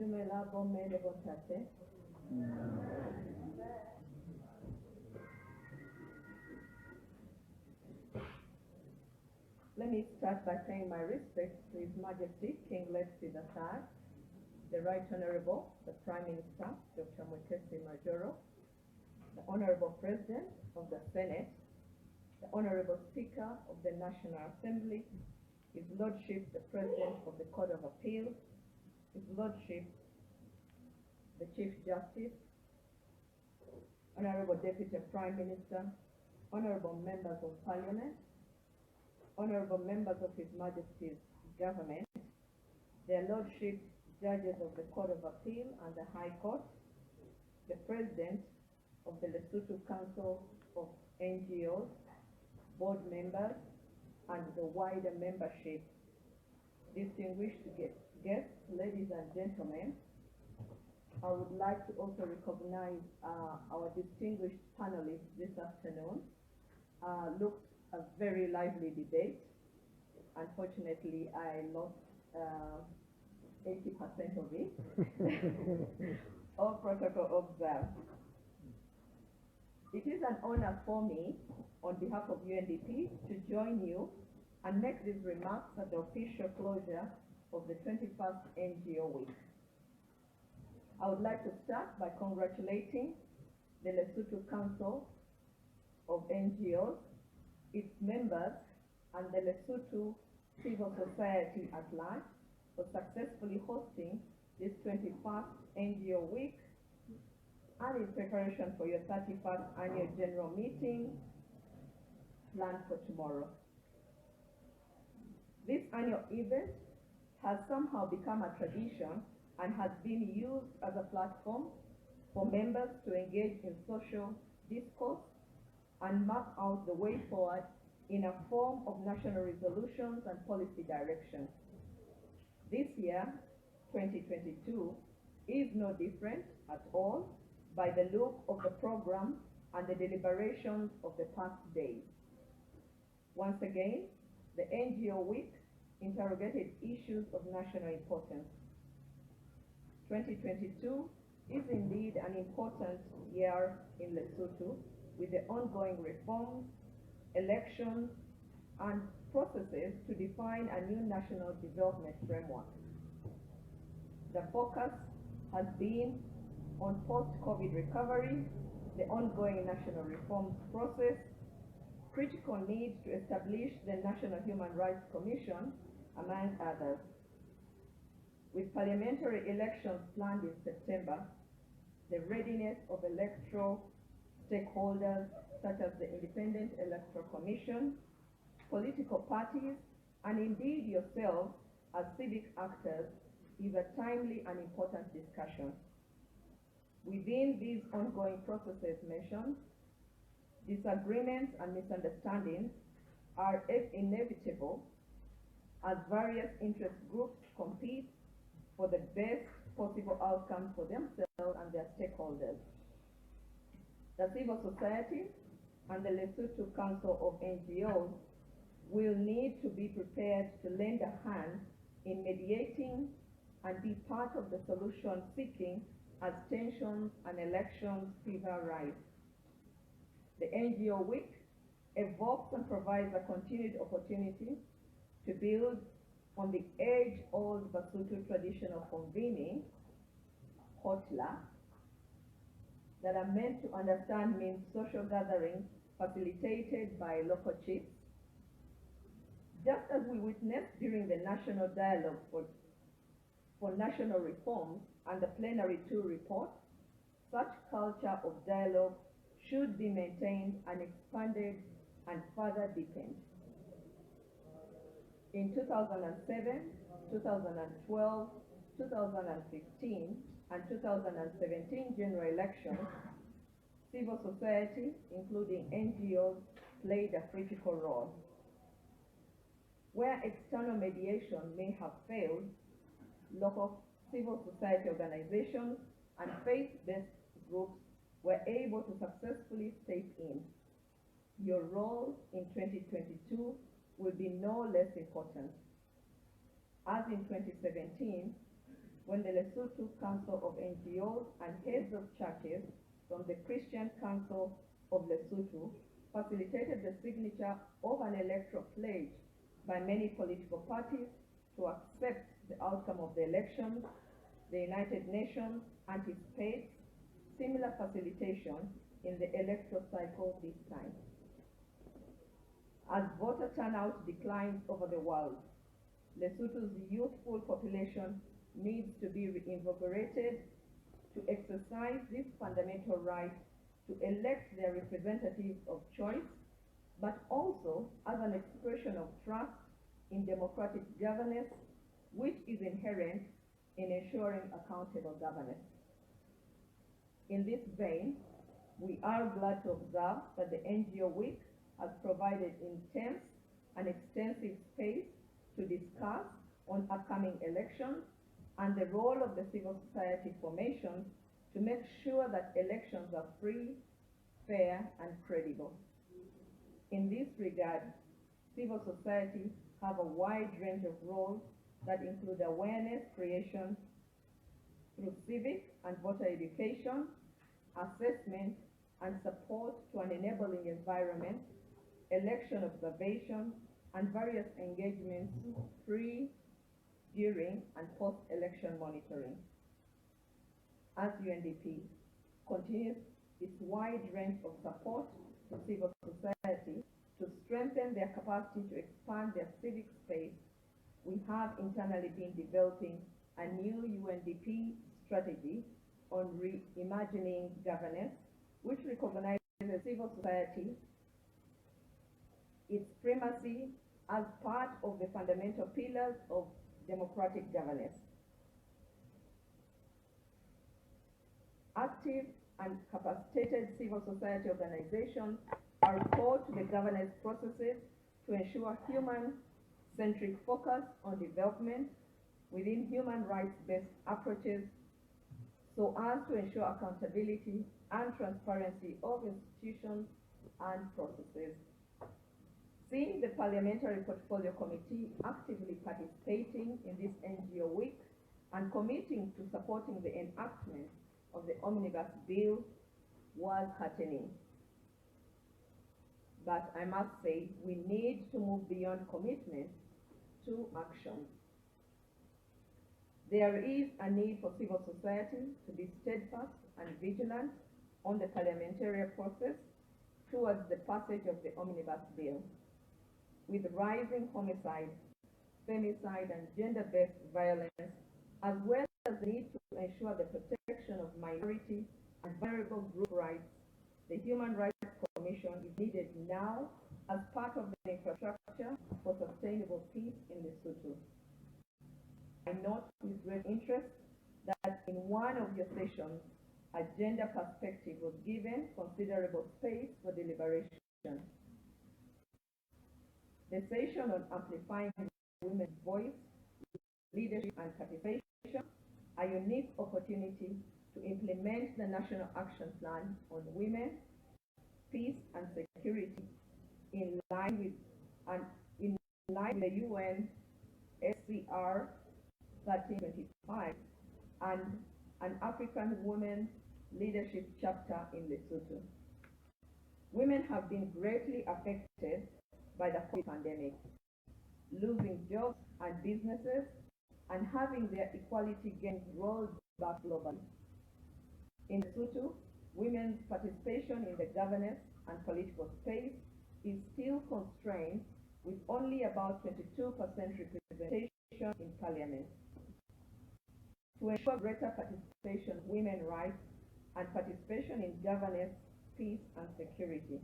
Dumela bomme le bontate. Let me start by paying my respects to His Majesty King Lesotho III, the Right Honorable, the Prime Minister, Dr. Mwekesi Majoro, the Honorable President of the Senate, the Honorable Speaker of the National Assembly, His Lordship, the President of the Court of Appeal, His Lordship, the Chief Justice, Honorable Deputy Prime Minister, Honorable Members of Parliament, Honorable Members of His Majesty's Government, their Lordship, Judges of the Court of Appeal and the High Court, the President of the Lesotho Council of NGOs, board members, and the wider membership, distinguished guests, ladies and gentlemen, I would like to also recognize our distinguished panelists this afternoon. Looked a very lively debate. Unfortunately, I lost 80% of it. All protocol observed. It is an honor for me, on behalf of UNDP, to join you and make these remarks at the official closure of the 21st NGO Week. I would like to start by congratulating the Lesotho Council of NGOs, its members, and the Lesotho civil society at large for successfully hosting this 21st NGO Week and in preparation for your 31st annual general meeting planned for tomorrow. This annual event has somehow become a tradition and has been used as a platform for members to engage in social discourse and map out the way forward in a form of national resolutions and policy directions. This year, 2022, is no different at all by the look of the program and the deliberations of the past days. Once again, the NGO Week interrogated issues of national importance. 2022 is indeed an important year in Lesotho, with the ongoing reforms, elections, and processes to define a new national development framework. The focus has been on post-COVID recovery, the ongoing national reforms process, critical need to establish the National Human Rights Commission, among others. With parliamentary elections planned in September, the readiness of electoral stakeholders such as the Independent Electoral Commission, political parties, and indeed yourselves as civic actors is a timely and important discussion. Within these ongoing processes mentioned, disagreements and misunderstandings are inevitable as various interest groups compete for the best possible outcome for themselves and their stakeholders. The civil society and the Lesotho Council of NGOs will need to be prepared to lend a hand in mediating and be part of the solution seeking as tensions and elections fever rise. The NGO Week evokes and provides a continued opportunity to build on the age-old Basotho tradition of convening, hotla, that are meant to understand means social gatherings facilitated by local chiefs. Just as we witnessed during the National Dialogue for National Reforms and the Plenary 2 report, such culture of dialogue should be maintained and expanded and further deepened. In 2007, 2012, 2015, and 2017 general elections, civil society, including NGOs, played a critical role. Where external mediation may have failed, local civil society organizations and faith-based groups were able to successfully step in. Your role in 2022 will be no less important. As in 2017, when the Lesotho Council of NGOs and heads of churches from the Christian Council of Lesotho facilitated the signature of an electoral pledge by many political parties to accept the outcome of the elections. The United Nations anticipates similar facilitation in the electoral cycle this time. As voter turnout declines over the world, Lesotho's youthful population needs to be reinvigorated to exercise this fundamental right to elect their representatives of choice, but also as an expression of trust in democratic governance, which is inherent in ensuring accountable governance. In this vein, we are glad to observe that the NGO Week has provided intense and extensive space to discuss on upcoming elections and the role of the civil society formations to make sure that elections are free, fair, and credible. In this regard, civil society have a wide range of roles that include awareness creation through civic and voter education, assessment and support to an enabling environment, election observation, and various engagements pre, during, and post-election monitoring. As UNDP continues its wide range of support to civil society to strengthen their capacity to expand their civic space, we have internally been developing a new UNDP strategy on reimagining governance, which recognizes civil society, its primacy as part of the fundamental pillars of democratic governance. Active and capacitated civil society organizations are core to the governance processes to ensure human-centric focus on development within human rights-based approaches so as to ensure accountability and transparency of institutions and processes. Seeing the Parliamentary Portfolio Committee actively participating in this NGO Week and committing to supporting the enactment of the Omnibus Bill was heartening. But I must say, we need to move beyond commitment to action. There is a need for civil society to be steadfast and vigilant on the parliamentary process towards the passage of the Omnibus Bill. With rising homicide, femicide, and gender-based violence, as well as the need to ensure the protection of minority and vulnerable group rights, the Human Rights Commission is needed now as part of the infrastructure for sustainable peace in Lesotho. I note with great interest that in one of your sessions, a gender perspective was given considerable space for deliberation. The session on amplifying women's voice, leadership, and participation, a unique opportunity to implement the National Action Plan on Women, Peace, and Security in line with the UN SCR 1325 and an African Women Leadership Chapter in Lesotho. Women have been greatly affected by the COVID pandemic, losing jobs and businesses and having their equality gains rolled back globally. In Lesotho, women's participation in the governance and political space is still constrained with only about 22% representation in parliament. To ensure greater participation in women's rights and participation in governance, peace, and security.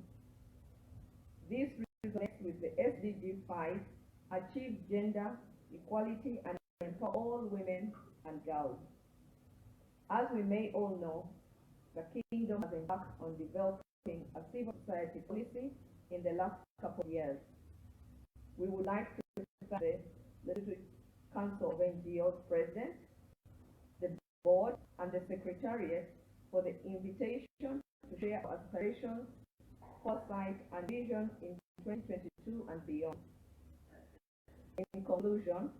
This resonates with the SDG 5, achieve gender equality and empower all women and girls. As we may all know, the Kingdom has embarked on developing a civil society policy in the last couple of years. We would like to thank the Lesotho Council of NGOs President, the Board, and the Secretariat for the invitation to share our aspirations, foresight, and vision in 2022 and beyond. In conclusion,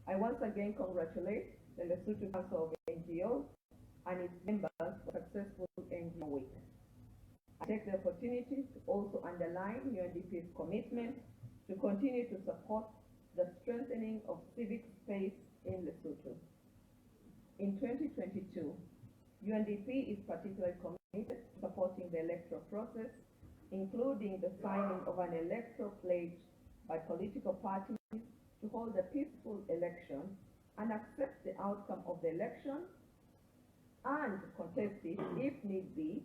I once again congratulate the Lesotho Council of NGOs, and its members for successful NGO week. I take the opportunity to also underline UNDP's commitment to continue to support the strengthening of civic space in Lesotho. In 2022, UNDP is particularly committed to supporting the electoral process, including the signing of an electoral pledge by political parties to hold a peaceful election and accept the outcome of the election and contest it, if need be,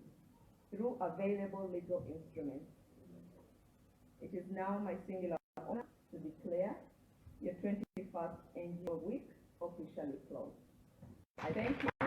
through available legal instruments. It is now my singular honor to declare your 21st NGO week officially closed. I thank you.